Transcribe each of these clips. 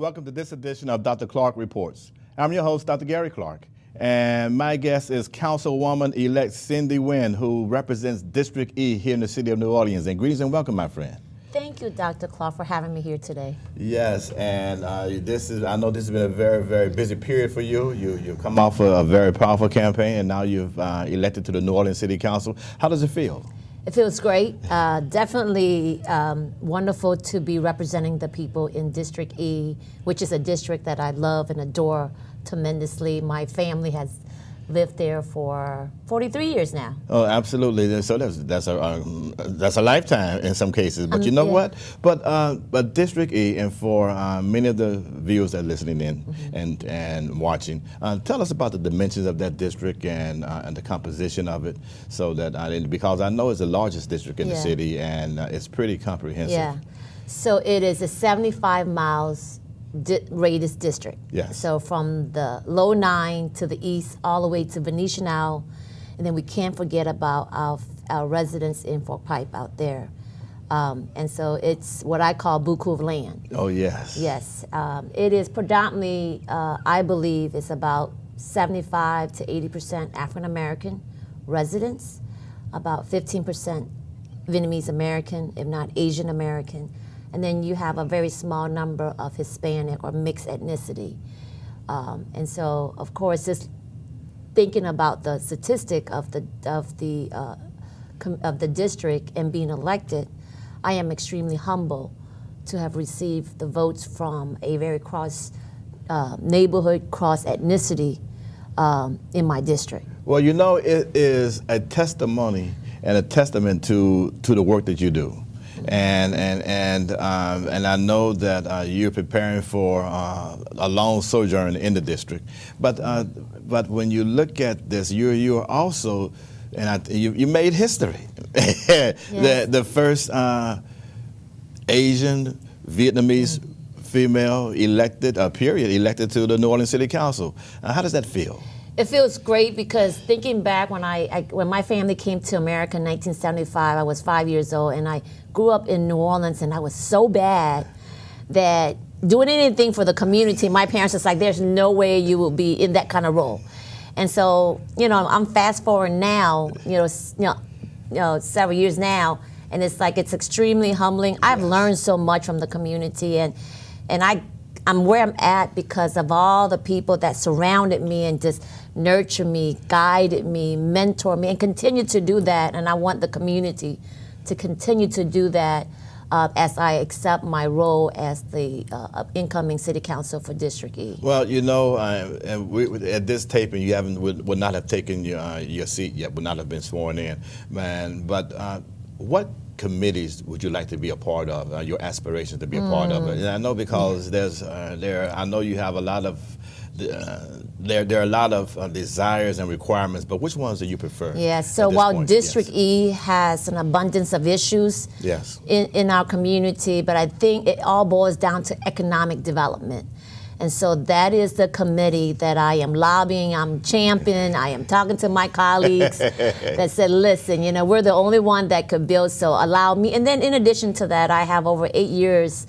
Welcome to this edition of Dr. Clark Reports. I'm your host, Dr. Gary Clark, and my guest is Councilwoman-Elect Cyndi Nguyen, who represents District E here in the city of New Orleans. And greetings and welcome, my friend. Thank you, Dr. Clark, for having me here today. Yes, and I know this has been a very, very busy period for you. You've come off a very powerful campaign, and now you've elected to the New Orleans City Council. How does it feel? It feels great. Definitely wonderful to be representing the people in District E, which is a district that I love and adore tremendously. My family has lived there for 43 years now. Oh, absolutely. So that's a lifetime in some cases. But you know what? But District E, and for many of the viewers that are listening in and watching, tell us about the dimensions of that district and the composition of it, so that because I know it's the largest district in the city, and it's pretty comprehensive. Yeah. So it is a 75 miles radius district. Yes. So from the low 9 to the east, all the way to Venetian Owl, and then we can't forget about our residents in Fort Pipe out there. And so it's what I call buku of land. Oh, yes. Yes. It is predominantly, I believe, it's about 75 to 80% African American residents, about 15% Vietnamese American, if not Asian American. And then you have a very small number of Hispanic or mixed ethnicity. And so, of course, just thinking about the statistic of the district and being elected, I am extremely humble to have received the votes from a very cross neighborhood, cross ethnicity in my district. Well, you know, it is a testimony and a testament to the work that you do. And I know that you're preparing for a long sojourn in the district. But when you look at this, you're also, and you made history. Yes. The first Asian Vietnamese female elected to the New Orleans City Council. How does that feel? It feels great because thinking back when my family came to America in 1975, I was 5 years old, and I grew up in New Orleans, and I was so bad that doing anything for the community, my parents was like, there's no way you will be in that kind of role. And so, I'm fast forward now, several years now, and it's like it's extremely humbling. I've learned so much from the community, and I'm where I'm at because of all the people that surrounded me and just nurtured me, guided me, mentored me, and continue to do that. And I want the community to continue to do that as I accept my role as the incoming city council for District E. Well, and at this taping, you would not have taken your seat yet, would not have been sworn in, man. But what committees would you like to be a part of? Your aspirations to be a part of it? And I know because I know you have a lot of. There are a lot of desires and requirements, but which ones do you prefer? Yes, so while District E has an abundance of issues in our community, but I think it all boils down to economic development. And so that is the committee that I am lobbying, I'm championing, I am talking to my colleagues that said, listen, we're the only one that could build, so allow me. And then in addition to that, I have over 8 years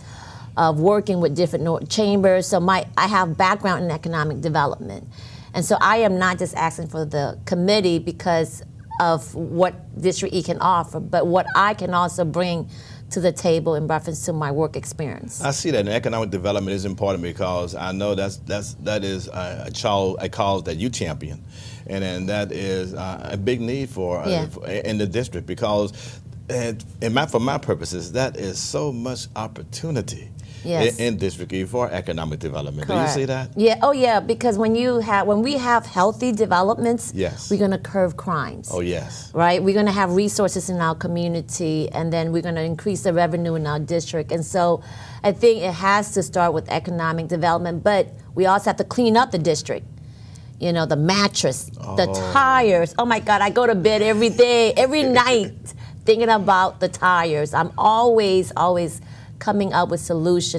of working with different chambers, so I have background in economic development. And so I am not just asking for the committee because of what District E can offer, but what I can also bring to the table in reference to my work experience. I see that, and economic development is important because I know that is a cause that you champion, and that is a big need for in the district because, for my purposes, that is so much opportunity. Yes. In District E for economic development. Correct. Do you see that? Yeah. Oh, yeah. Because when we have healthy developments, we're going to curb crimes. Oh, yes. Right. We're going to have resources in our community, and then we're going to increase the revenue in our district. And so, I think it has to start with economic development, but we also have to clean up the district. The mattress, the tires. Oh my God! I go to bed every day, every night, thinking about the tires. I'm always coming up with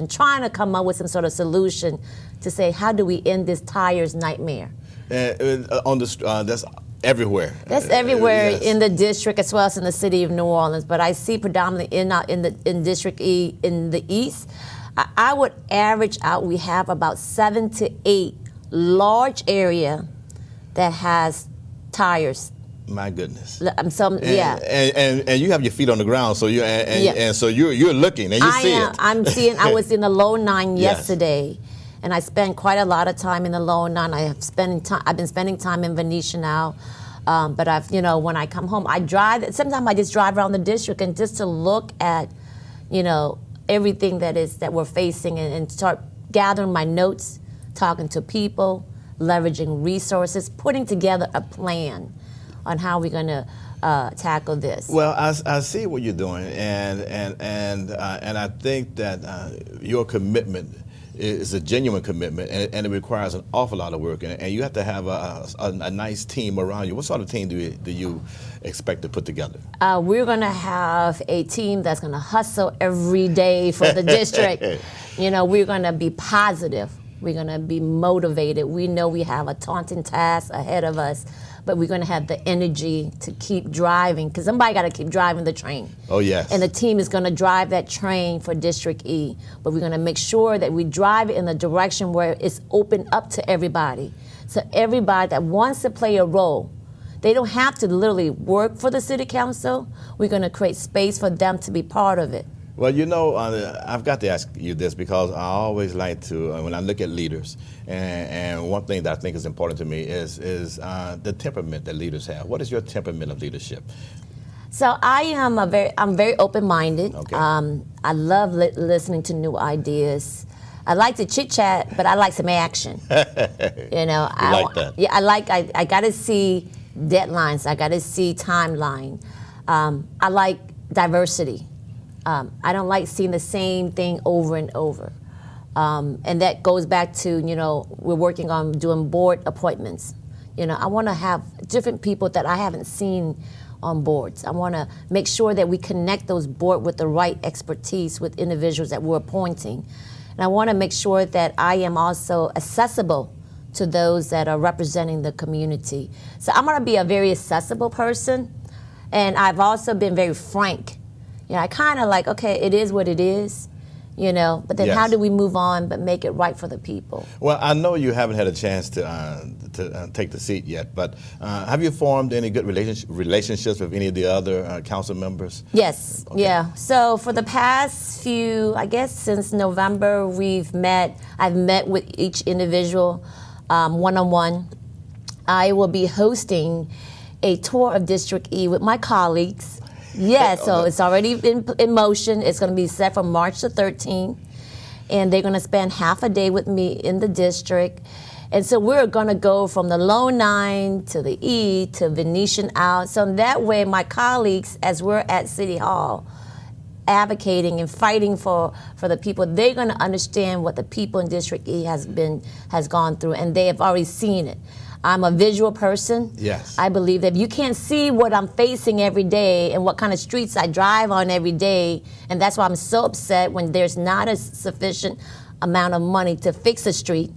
trying to come up with some sort of solution to say, how do we end this tires nightmare? That's everywhere. That's everywhere in the district as well as in the city of New Orleans. But I see predominantly in District E in the east. I would average out, we have about 7 to 8 large area that has tires. My goodness. Yeah. And you have your feet on the ground, so so you're looking and you see it. I was in the low 9 Yes. yesterday, and I spent quite a lot of time in the low 9. I've been spending time in Venetia now. But when I come home, I drive. Sometimes I just drive around the district and just to look at, everything that we're facing and start gathering my notes, talking to people, leveraging resources, putting together a plan on how we're going to tackle this. Well, I see what you're doing, and I think that your commitment is a genuine commitment, and it requires an awful lot of work, and you have to have a nice team around you. What sort of team do you expect to put together? We're going to have a team that's going to hustle every day for the district. We're going to be positive. We're going to be motivated. We know we have a daunting task ahead of us, but we're going to have the energy to keep driving, because somebody got to keep driving the train. Oh, yes. And the team is going to drive that train for District E, but we're going to make sure that we drive it in the direction where it's open up to everybody. So everybody that wants to play a role, they don't have to literally work for the city council. We're going to create space for them to be part of it. Well, I've got to ask you this, because I always like to, when I look at leaders, and one thing that I think is important to me is the temperament that leaders have. What is your temperament of leadership? So I'm very open-minded. Okay. I love listening to new ideas. I like to chit-chat, but I like some action. I like that. Yeah, I got to see deadlines. I got to see timeline. I like diversity. I don't like seeing the same thing over and over. And that goes back to, we're working on doing board appointments. I want to have different people that I haven't seen on boards. I want to make sure that we connect those boards with the right expertise with individuals that we're appointing. And I want to make sure that I am also accessible to those that are representing the community. So I'm going to be a very accessible person. And I've also been very frank. I kind of like, okay, it is what it is, but then Yes. How do we move on but make it right for the people? Well, I know you haven't had a chance to take the seat yet, but have you formed any good relationships with any of the other council members? Yes, Okay. yeah. So for the past few, I guess since November, I've met with each individual one-on-one. I will be hosting a tour of District E with my colleagues. Yeah, so it's already in motion. It's going to be set for March the 13th, and they're going to spend half a day with me in the district. And so we're going to go from the low 9 to the E to Venetian out. So that way my colleagues, as we're at City Hall, advocating and fighting for the people, they're going to understand what the people in District E has gone through, and they have already seen it. I'm a visual person. Yes. I believe that if you can't see what I'm facing every day and what kind of streets I drive on every day, and that's why I'm so upset when there's not a sufficient amount of money to fix a street,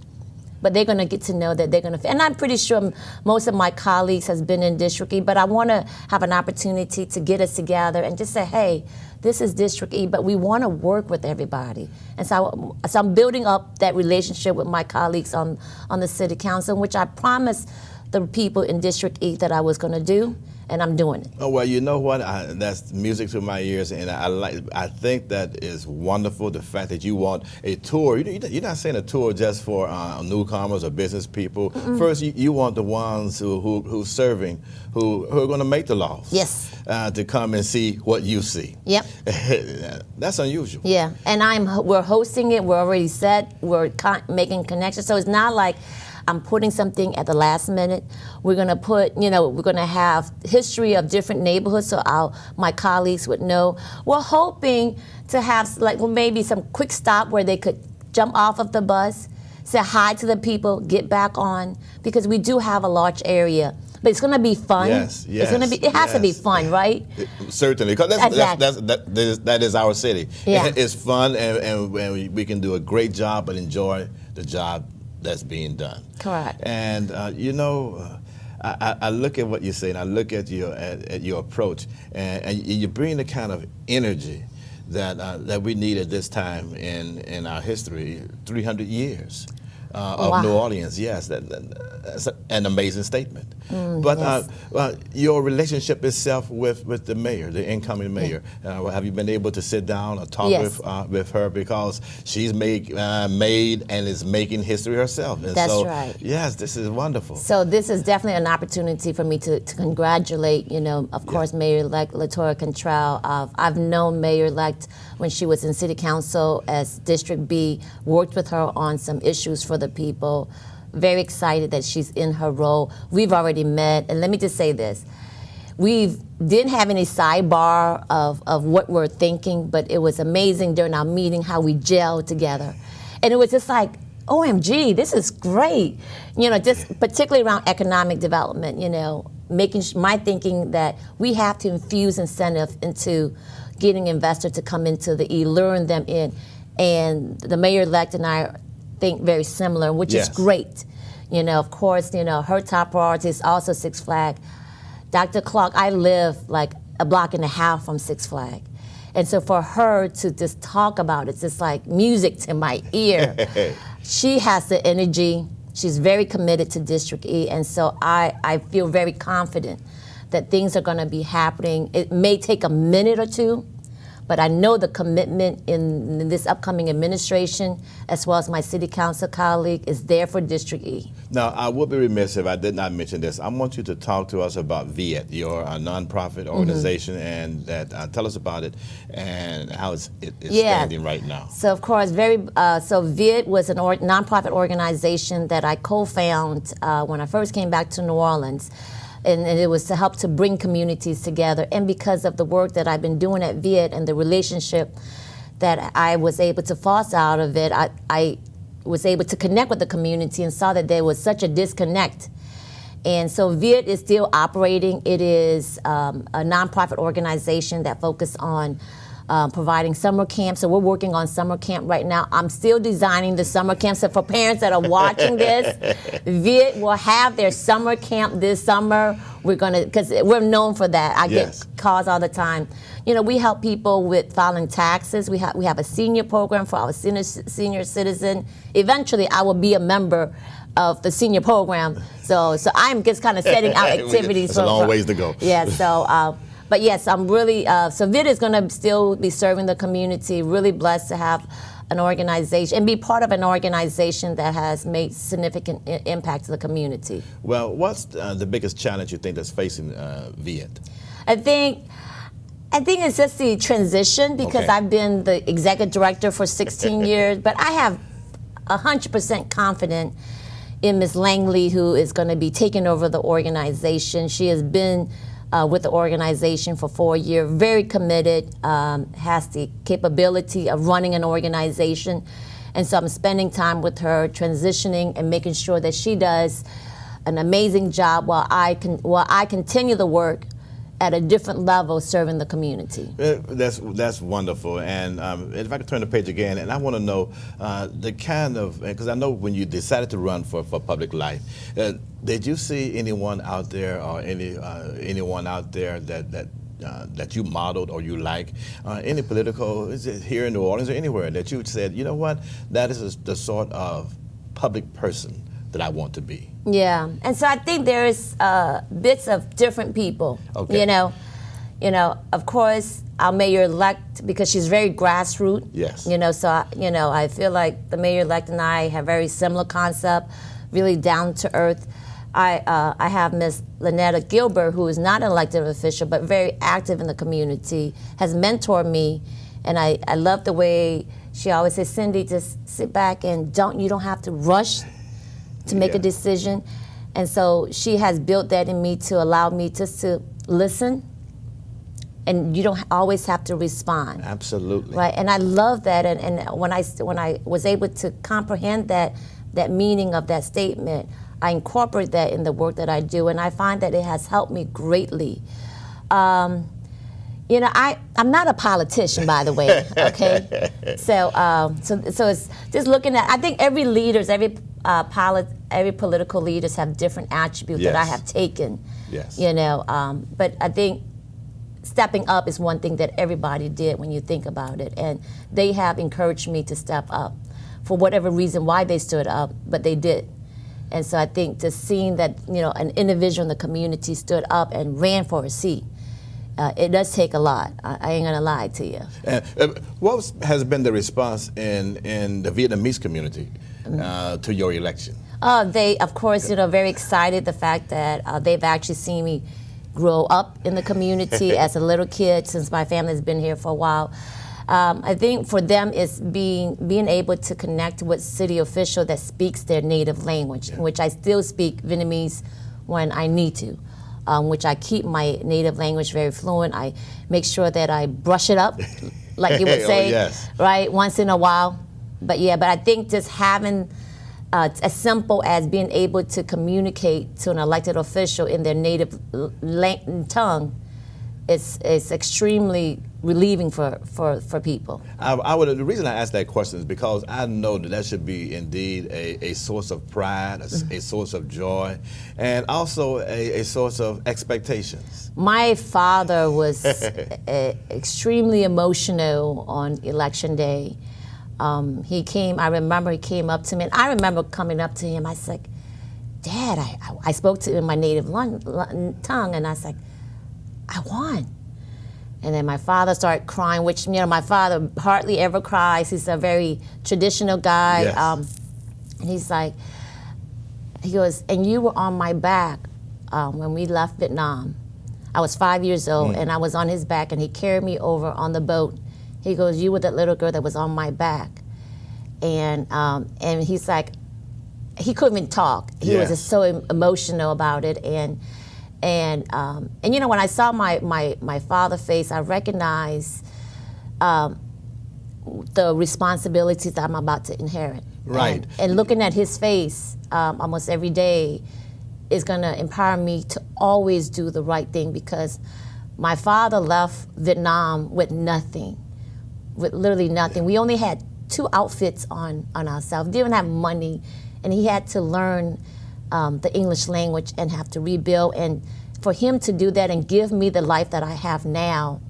but they're going to get to know that they're going to, and I'm pretty sure most of my colleagues has been in District E, but I want to have an opportunity to get us together and just say, hey, this is District E, but we want to work with everybody. And so I'm building up that relationship with my colleagues on the city council, which I promised the people in District E that I was going to do, and I'm doing it. Oh, well, you know what? That's music to my ears, and I think that is wonderful, the fact that you want a tour. You're not saying a tour just for newcomers or business people. Mm-mm. First, you want the ones who's serving, who are going to make the laws. Yes. To come and see what you see. Yep. That's unusual. Yeah, and we're hosting it. We're already set. We're making connections. So it's not like I'm putting something at the last minute. We're going to we're going to have history of different neighborhoods so my colleagues would know. We're hoping to have maybe some quick stop where they could jump off of the bus, say hi to the people, get back on, because we do have a large area. But it's going to be fun. Yes. It has to be fun, right? Certainly, because that is our city. Yeah. It's fun, and we can do a great job, but enjoy the job that's being done. Correct. And I look at what you're saying. I look at your approach, and you bring the kind of energy that we need at this time in our history, 300 years of Wow. New Orleans. Yes, that's an amazing statement. But yes. your relationship itself with the mayor, the incoming mayor, have you been able to sit down or talk Yes. with her, because she's made and is making history herself? And That's so, right. Yes, this is wonderful. So this is definitely an opportunity for me to congratulate, of course, Mayor-elect Latoya Cantrell. I've known Mayor-elect when she was in City Council as District B, worked with her on some issues for the people. Very excited that she's in her role. We've already met, and let me just say this. We didn't have any sidebar of what we're thinking, but it was amazing during our meeting how we gelled together. And it was just like, OMG, this is great. Just particularly around economic development, making my thinking that we have to infuse incentive into getting investors to come into the E, luring them in. And the mayor-elect and I think very similar, which Yes. is great. Of course, her top priority is also Six Flags. Dr. Clark, I live like a block and a half from Six Flags. And so for her to just talk about it's just like music to my ear. She has the energy. She's very committed to District E. And so I feel very confident that things are going to be happening. It may take a minute or two, but I know the commitment in this upcoming administration, as well as my city council colleague, is there for District E. Now, I would be remiss if I did not mention this. I want you to talk to us about VIET, your nonprofit organization, and tell us about it and how it is standing right now. So, of course, so VIET was a nonprofit organization that I co-founded when I first came back to New Orleans. And it was to help to bring communities together. And because of the work that I've been doing at VIET and the relationship that I was able to foster out of it, I was able to connect with the community and saw that there was such a disconnect. And so VIET is still operating. It is a nonprofit organization that focuses on providing summer camps. So we're working on summer camp right now. I'm still designing the summer camp. So for parents that are watching this, VIET will have their summer camp this summer. Because we're known for that. I Yes. get calls all the time. We help people with filing taxes. We have a senior program for our senior citizen. Eventually, I will be a member of the senior program. So I'm just kind of setting out activities. It's a long ways to go. Yeah. So. But yes, I'm really, so VIET is going to still be serving the community, really blessed to have an organization and be part of an organization that has made significant impact to the community. Well, what's the biggest challenge you think that's facing VIET? I think it's just the transition because Okay. I've been the executive director for 16 years, but I have 100% confidence in Ms. Langley, who is going to be taking over the organization. She has been with the organization for 4 years, very committed, has the capability of running an organization. And so I'm spending time with her, transitioning and making sure that she does an amazing job while I continue the work at a different level serving the community. That's wonderful. And if I could turn the page again, and I want to know the kind of, because I know when you decided to run for public life, did you see anyone out there or anyone out there that you modeled or you like, any political, is it here in New Orleans or anywhere, that you said, you know what, that is the sort of public person that I want to be? Yeah, and so I think there is bits of different people. Okay. Of course, our mayor-elect, because she's very grassroots. Yes. So I feel like the mayor-elect and I have very similar concept, really down to earth. I have Ms. Lynetta Gilbert, who is not an elected official but very active in the community, has mentored me, and I love the way she always says, Cyndi, just sit back and you don't have to rush to make a decision. And so she has built that in me to allow me just to listen, and you don't always have to respond. Absolutely. Right, and I love that, and when I was able to comprehend that meaning of that statement, I incorporate that in the work that I do, and I find that it has helped me greatly. I'm not a politician, by the way. Okay, so it's just looking at. I think every political leaders have different attributes that I have taken. Yes. But I think stepping up is one thing that everybody did when you think about it. And they have encouraged me to step up for whatever reason why they stood up, but they did. And so I think just seeing that, an individual in the community stood up and ran for a seat, it does take a lot. I ain't gonna lie to you. And what has been the response in the Vietnamese community to your election? They, of course, very excited the fact that they've actually seen me grow up in the community as a little kid since my family has been here for a while. I think for them it's being able to connect with city official that speaks their native language, which I still speak Vietnamese when I need to, which I keep my native language very fluent. I make sure that I brush it up, like you would say, right, once in a while. But I think just having as simple as being able to communicate to an elected official in their native tongue is extremely relieving for people. The reason I ask that question is because I know that should be indeed a source of pride, a source of joy, and also a source of expectations. My father was extremely emotional on election day. I remember he came up to me, and I remember coming up to him. I said, Dad, I spoke to him in my native tongue, and I was like, I won. And then my father started crying, which, my father hardly ever cries. He's a very traditional guy. Yes. And he's like, he goes, and you were on my back when we left Vietnam. I was 5 years old, and I was on his back, and he carried me over on the boat. He goes, you were that little girl that was on my back. And he's like, he couldn't even talk. He was just so emotional about it. And when I saw my father's face, I recognized the responsibilities that I'm about to inherit. Right. And looking at his face almost every day is going to empower me to always do the right thing, because my father left Vietnam with nothing, with literally nothing. We only had 2 outfits on ourselves. Didn't have money, and he had to learn the English language and have to rebuild. And for him to do that and give me the life that I have now,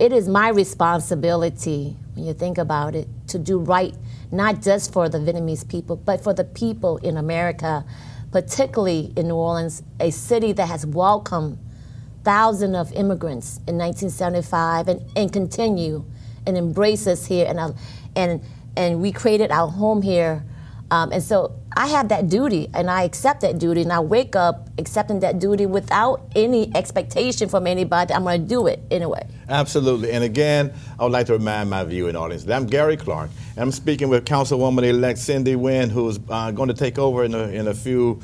it is my responsibility, when you think about it, to do right, not just for the Vietnamese people, but for the people in America, particularly in New Orleans, a city that has welcomed thousands of immigrants in 1975 and continue and embrace us here, and we created our home here. And so I have that duty, and I accept that duty, and I wake up accepting that duty without any expectation from anybody. I'm going to do it anyway. Absolutely. And again, I would like to remind my viewing audience that I'm Gary Clark, and I'm speaking with Councilwoman-Elect Cyndi Nguyen, who's going to take over in a few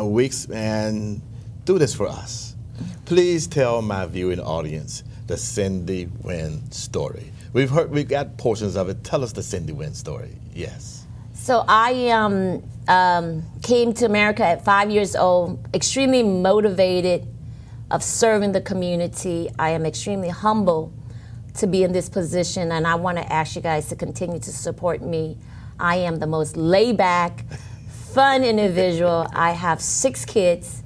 weeks and do this for us. Please tell my viewing audience the Cyndi Nguyen story. We've got portions of it. Tell us the Cyndi Nguyen story. Yes. So I came to America at 5 years old, extremely motivated of serving the community. I am extremely humble to be in this position, and I want to ask you guys to continue to support me. I am the most laid-back, fun individual. I have 6 kids.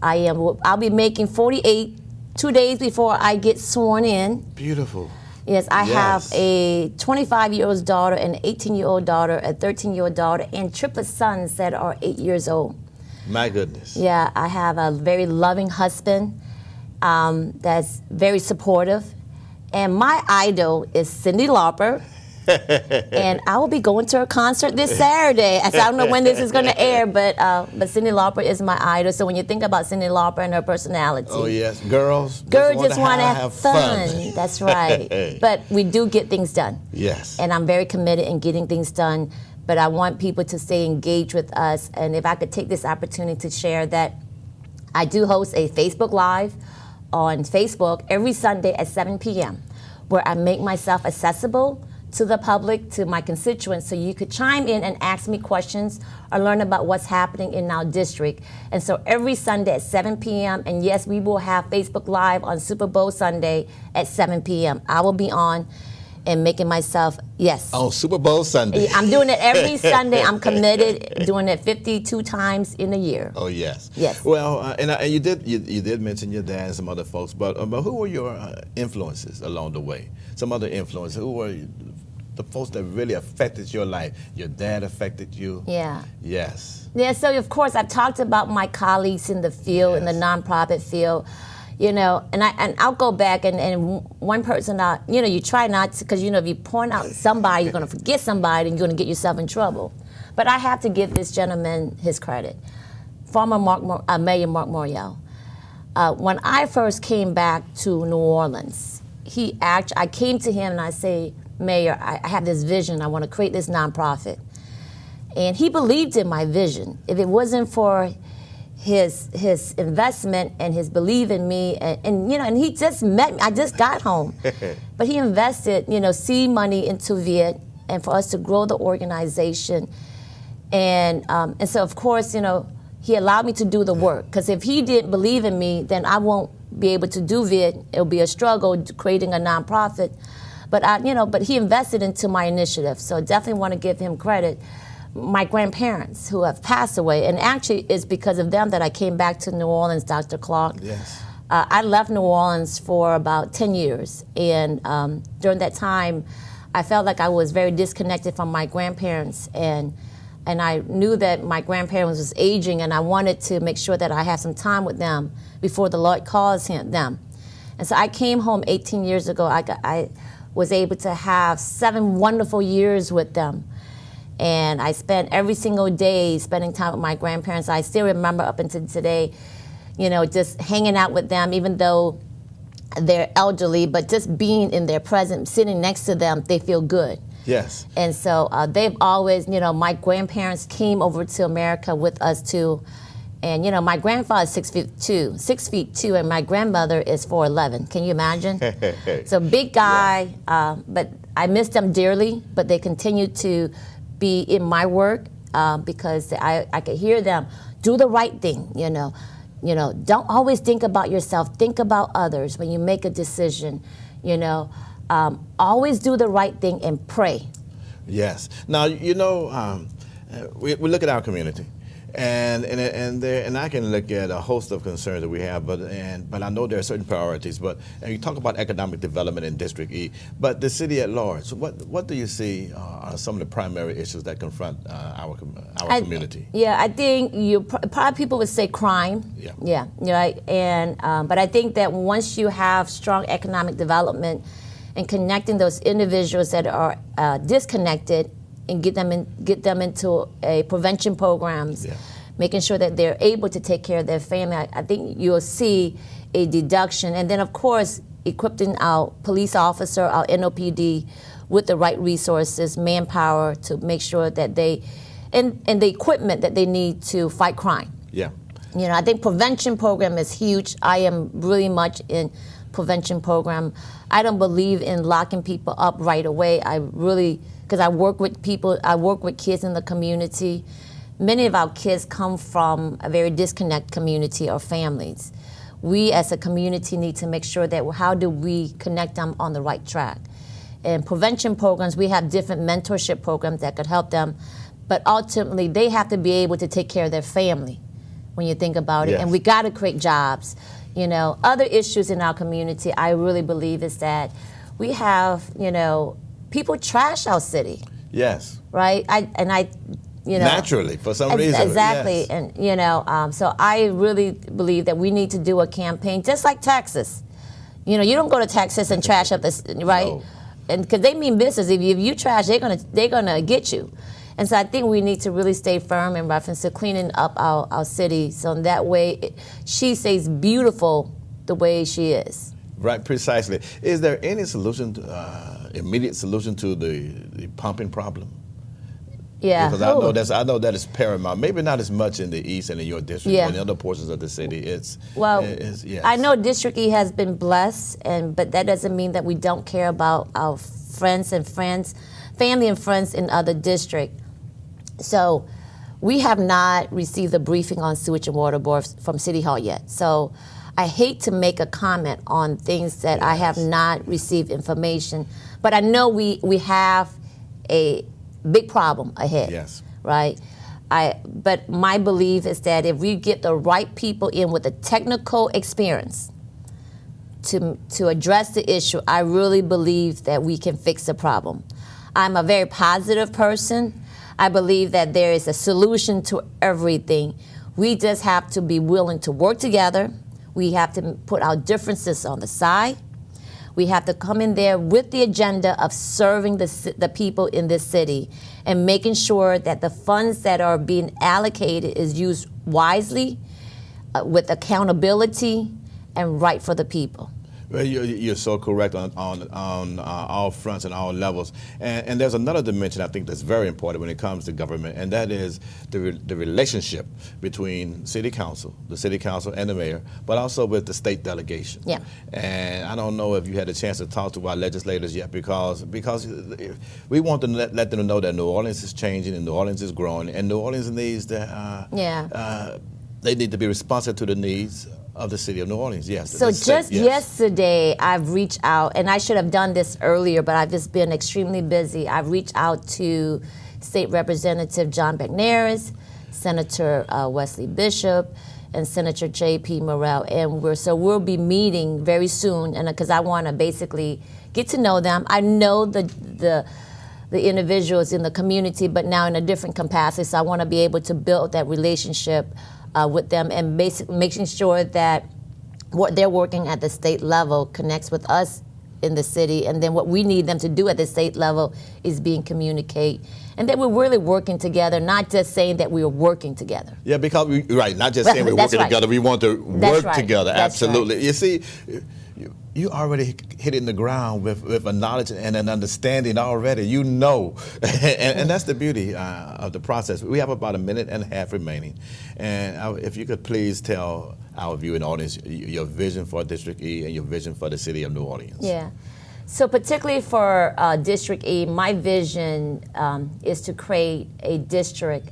I'll be making 48 2 days before I get sworn in. Beautiful. Yes, I have a 25-year-old daughter, an 18-year-old daughter, a 13-year-old daughter, and triplet sons that are 8 years old. My goodness. Yeah, I have a very loving husband that's very supportive. And my idol is Cyndi Lauper. And I will be going to her concert this Saturday. I don't know when this is going to air, but Cyndi Lauper is my idol. So when you think about Cyndi Lauper and her personality, oh yes, girls just want to have fun. That's right. But we do get things done. Yes. And I'm very committed in getting things done. But I want people to stay engaged with us. And if I could take this opportunity to share that I do host a Facebook Live on Facebook every Sunday at 7 p.m. where I make myself accessible to the public, to my constituents, so you could chime in and ask me questions or learn about what's happening in our district. And so every Sunday at 7 p.m., and yes, we will have Facebook Live on Super Bowl Sunday at 7 p.m. I will be on, and making myself, yes. On Super Bowl Sunday. I'm doing it every Sunday. I'm committed, doing it 52 times in a year. Oh, yes. Yes. Well, and you did mention your dad and some other folks, but who were your influences along the way? Some other influences. Who were the folks that really affected your life? Your dad affected you? Yeah. Yes. Yeah, so of course I've talked about my colleagues in the field, in the nonprofit field. You know, and I'll go back and one person, you try not to, because, if you point out somebody, you're going to forget somebody and you're going to get yourself in trouble. But I have to give this gentleman his credit. Former Mayor Mark Morial. When I first came back to New Orleans, I came to him and I say, Mayor, I have this vision. I want to create this nonprofit. And he believed in my vision. If it wasn't for his investment and his belief in me, and he just met me. I just got home, but he invested, seed money into Viet, and for us to grow the organization, and so of course, he allowed me to do the work, because if he didn't believe in me, then I won't be able to do Viet. It'll be a struggle creating a nonprofit, but he invested into my initiative, so definitely want to give him credit. My grandparents who have passed away, and actually it's because of them that I came back to New Orleans, Dr. Clark. Yes. I left New Orleans for about 10 years, and during that time, I felt like I was very disconnected from my grandparents, and I knew that my grandparents was aging, and I wanted to make sure that I had some time with them before the Lord calls them. And so I came home 18 years ago. I was able to have 7 wonderful years with them. And I spent every single day spending time with my grandparents. I still remember up until today, just hanging out with them, even though they're elderly, but just being in their presence, sitting next to them, they feel good. Yes. And so they've always, my grandparents came over to America with us too. And, my grandfather is 6'2", and my grandmother is 4'11". Can you imagine? So big guy, but I miss them dearly, but they continue to be in my work because I could hear them do the right thing. Don't always think about yourself. Think about others when you make a decision. Always do the right thing and pray. Yes. Now we look at our community, and I can look at a host of concerns that we have, but I know there are certain priorities. But and you talk about economic development in District E, but the city at large. What do you see are some of the primary issues that confront our community? Yeah, I think probably people would say crime. Yeah, right. And but I think that once you have strong economic development and connecting those individuals that are disconnected, and get them into a prevention programs, making sure that they're able to take care of their family. I think you'll see a deduction. And then, of course, equipping our police officer, our NOPD, with the right resources, manpower, to make sure that and the equipment that they need to fight crime. Yeah. I think prevention program is huge. I am really much in prevention program. I don't believe in locking people up right away. Because I work with people, I work with kids in the community. Many of our kids come from a very disconnected community or families. We as a community need to make sure that how do we connect them on the right track. And prevention programs, we have different mentorship programs that could help them, but ultimately they have to be able to take care of their family when you think about it. And we got to create jobs. Other issues in our community, I really believe, is that we have, people trash our city. Yes. Right? Naturally, for some reason. Exactly. Yes. And, so I really believe that we need to do a campaign, just like Texas. You don't go to Texas and trash up this, right? No. And because they mean business. If you trash, they're gonna get you. And so I think we need to really stay firm in reference to cleaning up our city, so in that way she stays beautiful the way she is. Right, precisely. Is there any solution, immediate solution to the pumping problem? Yeah. Because I know that is paramount. Maybe not as much in the east and in your district, but in other portions of the city, yes. I know District E has been blessed, but that doesn't mean that we don't care about our family and friends in other districts. So we have not received a briefing on sewage and water board from City Hall yet. So I hate to make a comment on things that I have not received information, but I know we have a big problem ahead. Yes. Right? But my belief is that if we get the right people in with the technical experience to address the issue, I really believe that we can fix the problem. I'm a very positive person. I believe that there is a solution to everything. We just have to be willing to work together. We have to put our differences on the side. We have to come in there with the agenda of serving the people in this city and making sure that the funds that are being allocated is used wisely, with accountability, and right for the people. Well, you're so correct on all fronts and all levels. And there's another dimension I think that's very important when it comes to government, and that is the relationship between city council, the city council and the mayor, but also with the state delegation. Yeah. And I don't know if you had a chance to talk to our legislators yet, because we want to let them know that New Orleans is changing and New Orleans is growing, and New Orleans needs to, they need to be responsive to the needs of the city of New Orleans, yes. So just yesterday, I've reached out, and I should have done this earlier, but I've just been extremely busy. I've reached out to State Representative John McNair's, Senator Wesley Bishop, and Senator J.P. Morrell, and we'll be meeting very soon, and because I want to basically get to know them. I know the individuals in the community, but now in a different capacity, so I want to be able to build that relationship with them, and basically making sure that what they're working at the state level connects with us in the city, and then what we need them to do at the state level is being communicate, and that we're really working together, not just saying that we are working together. Yeah, because not just saying we're working together, we want to work together. Absolutely. Right. You see, you already hitting the ground with a knowledge and an understanding already. You know, and that's the beauty of the process. We have about 1.5 minutes remaining, and if you could please tell our viewing audience your vision for District E and your vision for the city of New Orleans. Yeah. So particularly for District E, my vision is to create a district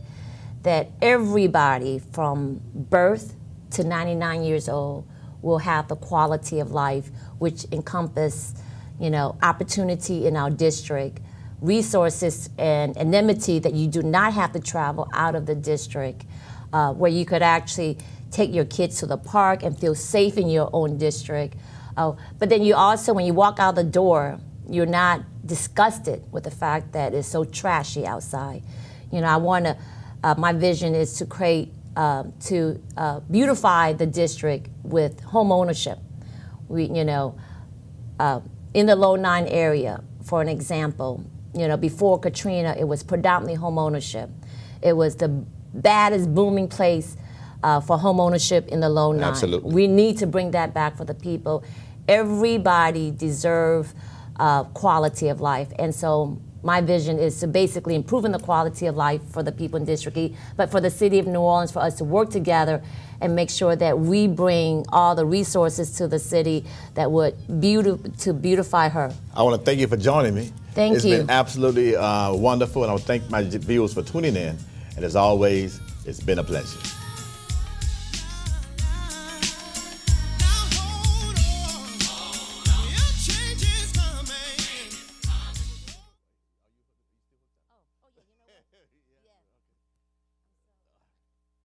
that everybody from birth to 99 years old will have the quality of life, which encompass, opportunity in our district, resources and anonymity that you do not have to travel out of the district, where you could actually take your kids to the park and feel safe in your own district. But then you also, when you walk out the door, you're not disgusted with the fact that it's so trashy outside. My vision is to create, to beautify the district with home ownership. In the Low 9 area, for an example, before Katrina, it was predominantly home ownership. It was the baddest booming place for home ownership in the Low 9. Absolutely. We need to bring that back for the people. Everybody deserves quality of life, and so my vision is to basically improving the quality of life for the people in District E, but for the city of New Orleans, for us to work together and make sure that we bring all the resources to the city that would beautify her. I want to thank you for joining me. Thank you. It's been absolutely wonderful, and I want to thank my viewers for tuning in. And as always, it's been a pleasure.